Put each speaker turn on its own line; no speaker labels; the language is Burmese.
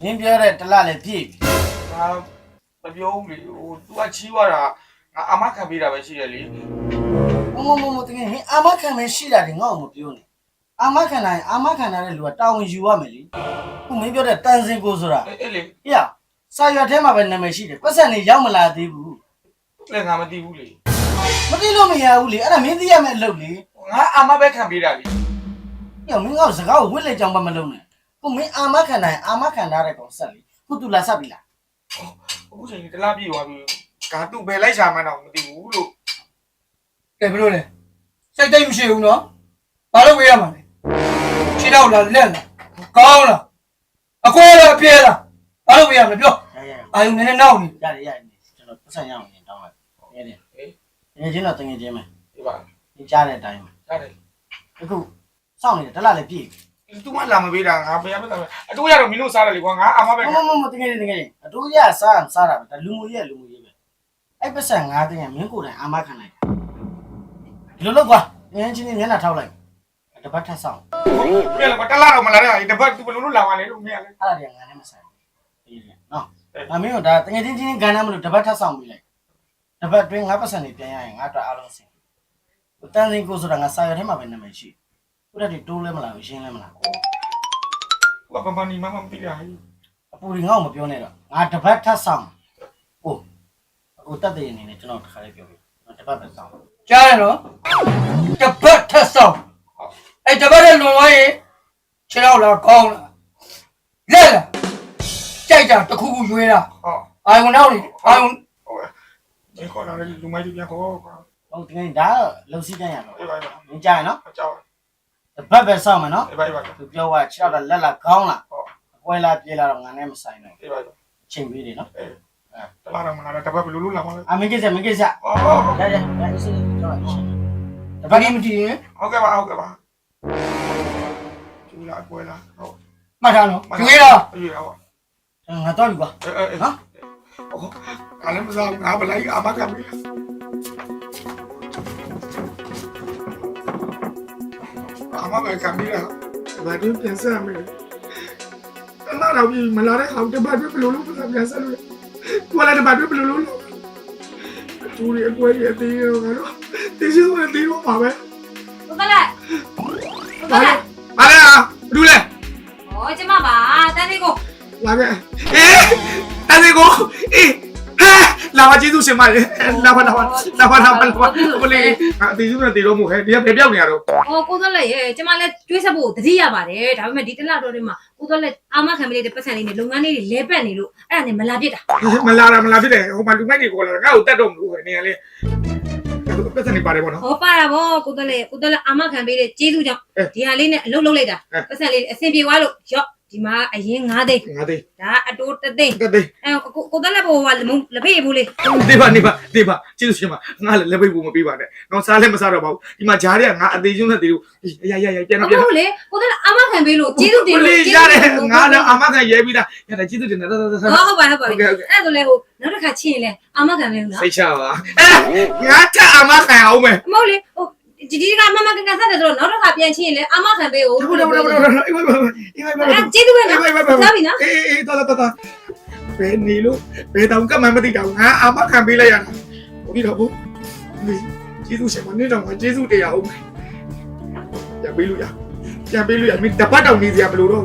မင်းပြောတဲ့တလလည်းပြည့်ပြီ
ငါမပြောဘူးလေဟို तू ကချီးသွားတာငါအာမခံပေးတာပဲရှိတယ်လေ
မတကယ်မင်းအာမခံမရှိတာတွေငါ့ကိုမပြောနဲ့အာမခံနိုင်အာမခံတဲ့လူကတာဝန်ယူရမယ်လေခုမင်းပြောတဲ့တန်စင်ကိုဆိုတာ
အေးလေ
ဟေ့စာရွက်ထဲမှာပဲနာမည်ရှိတယ်ပတ်စံနေရောက်မလာသေးဘူး
လည်းငါမသိဘူးလေ
မသိလို့မရဘူးလေအဲ့ဒါမင်းသိရမယ့်အလုပ်လေ
ငါအာမပဲခံပေးတာလေ
ဟေ့မင်းကစကားကိုဝစ်လက်ကြောင်ပါမလုံးနဲ့ခုမင်းအာမခံနိုင်အာမခံထားတဲ့ကောင်ဆက်လေခုတူလာဆက်ပြီလား
အခုချိန်ကြီးတလားပြည့်သွားပြီငါသူ့ဘယ်လိုက်ရှာမှန်းတော့မသိဘူးလို့
ကဲဘယ်လိုလဲစိတ်တိတ်မရှိဘူးနော်ဘာလို့ဝေးရမှာလဲခြေတော့လားလက်လားကောင်းလားအကွဲလားအပြဲလားဘာလို့ဝေးရမလဲပြော
ရ
အာယုံနည်းနည်းနောက်နေ
ရတယ်ကျွန်တော်ပတ်စံရအောင်ရင်တောင်းလိုက်နေတယ်ငယ်ချင်းတော့တငယ်ချင်းပဲ
ဒီပါ
ဒီကြားတဲ့အတိုင်းပဲ
ရတယ်
အခုစောင့်နေတယ်တလလည်းပြည့်
तू ကလာမပေးတာငါဘယ်ရမလဲအတူရတော့မင်းတို့စားတယ်လေကွာငါအာမပဲ
မတကယ်အတူရစားတာပဲဒါလူမှုရေးပဲအဲ့ပတ်စံ9တင်းကမင်းကိုယ်တိုင်အာမခံလိုက်ဒီလိုလုပ်ကွာငယ်ချင်းမျက်နှာထောက်လိုက်တပတ်ထပ်ဆောင်
ပြက်လာတလားတော့မလာတဲ့တပတ် तू ဘယ်လိုလာမှလဲလို့မင်းကလေ
အဲ့ဒါတွေကငါနဲ့မဆိုင်ဘူးနော်အမင်းတို့ဒါတကယ်ချင်းကဏ္ဍမလို့တပတ်ထပ်ဆောင်ပြီးလိုက်တပတ်တွင်း9ပတ်စံနေပြန်ရရင်ငါတော့အားလုံးစင်တန်စင်ကိုဆိုတာငါစာရွက်ထဲမှာပဲနာမည်ရှိခုတည်းတိုးလဲမလားရှင်းလဲမလား
ဘာပမနီမမမသိရဘူး
အပူတွေငါ့ကိုမပြောနဲ့တော့ငါတပတ်ထပ်ဆောင်ဟုတ်အခုတက်တဲ့အနေနဲ့ကျွန်တော်တစ်ခါလေးပြောပြတပတ်ပဲဆောင်
ကြားရနော်တပတ်ထက်ဆောင်အဲ့တပတ်ရဲ့လွန်သွားရင်ခြေတော့လားကောင်းလားလက်လားကြိုက်တာတစ်ခုခုရွေးတာ
ဟော
အာယုံနောက်နေအာယုံ
ဟုတ်ဒီခေါ်လာတဲ့လူမိုက်ကြီးပြန်ခေါ်ကွာ
ဟုတ်တကယ်ဒါလုံစည်းကန်ရတော့
အေးပါ
မင်းကြားရနော်
ကြောက်
တပတ်ပဲဆောင်မယ်နော်
အေးပါ
သူပြောว่า6တော့လက်လာကောင်းလားအကွဲလာပြေးလာတော့ငါနဲ့မဆိုင်တော့
အေးပါ
ချိန်ပေးတယ်နော်
အေးတလားတော့မလာတပတ်ဘယ်လိုလုပ်လာမလဲ
အမင်းကိစ္စမင်းကိစ္စ
ဟော
ရစီကျွန်တော်ရှင်းတ
ဘာ
ပတ်
ကြီးမတည်ရင်
ဟုတ်ကဲ့ပါကျူလာကွယ်လာဟုတ်
မှတ်ထားနော်ရွေးတာ
အေးရော
ငါတော့ပြီကွာ
အေးနော်ဟောကလည်းမစားငါဘလိုက်အာမခံပြီအာမပဲခံပြီလားဘာတူပြန်စားမယ်အနာတော့ပြီမလာတဲ့အောင်တပတ်ဘယ်လိုလုပ်ပြန်စားလို့ကိုလာတဲ့ဘယ်လိုလုပ်ကျူရီအကွယ်ရသေးရောငါတို့တေးရှိလို့တေးရောပါပဲ
ဟုတ်ကဲ့ဟုတ်ကဲ့
ဘာလဲဘာတူလဲ
ဟောကျမပါတန်းလေးကို
လာခဲ့တန်းစီကိုအေးလာပါကျေးဇူးရှင်မလေးလာပါဘလေးအတီးစုနဲ့တီတော့မဟုတ်ဟဲ့ဒီကဘယ်ပြောက်နေရတော့
ဟောကိုသွက်လက်ရဲ့ကျမလည်းကျွေးဆက်ဖို့တတိရပါတယ်ဒါပေမဲ့ဒီတစ်လတော့ဒီမှာကိုသွက်လက်အာမခံပေးတဲ့ပတ်စံလေးနဲ့လုပ်ငန်းလေးတွေလဲပတ်နေလို့အဲ့ဒါနဲ့မလာပြစ်တာ
မလာဖြစ်တယ်ဟိုမှာလူမိုက်တွေကိုလာငါ့ကိုတတ်တော့မလို့နေရလေပတ်စံနေပါတယ်ပေါ့နော်
ဟောပါတာဗောကိုသွက်လက်အာမခံပေးတဲ့ကျေးဇူးကြောင့်ဒီဟာလေးနဲ့အလုပ်လုပ်လိုက်တာပတ်စံလေးအဆင်ပြေသွားလို့ရော့ဒီမှာအရင်9သိန်း
ငါသိ
ဒါအတိုး3သိန်း
တက်သိ
အဲကိုသွက်လက်ဘောကလက်ဖေးဘူးလေ
နေပါကျေးဇူးရှင်မငါလည်းလက်ပိတ်ဖို့မပေးပါနဲ့တော့စားလည်းမစားတော့ပါဘူးဒီမှာဂျားတွေကငါအသေးချင်းနဲ့တီးလို့ရပြန်တော့
ဟုတ်လေကိုသွက်လက်အာမခံပေးလို့ကျေးဇူးတင်လို့
ရတယ်ငါလည်းအာမခံရဲပြီးသားရတယ်ကျေးဇူးတင်တယ်
ဟုတ်ပါအဲ့ဒါဆိုလေဟိုနောက်တစ်ခါချင်းရင်လေအာမခံပေးလို့လား
စိတ်ချပါငါတက်အာမခံအောင်မယ်
မဟုတ်လေဟိုဒီကမမကန်ကန်ဆက်တယ်ဆိုတော့နောက်တစ်ခါပြန်ချင်းရင်လေအာမခံပေးဦး
အေး
အဲ့ကျေးဇူးပဲနော်စားပြီနော်
တော်ဘယ်နေလို့ဘယ်တောင်ကမှမသိတော့ငါအာမခံပေးလိုက်ရတာဟုတ်ပြီတော့ဘူးကျေးဇူးရှင်မနေတော့ကျေးဇူးတရားအောင်ပြန်ပေးလို့ရမင်းတပတ်တောင်နေစရာဘယ်လိုတော့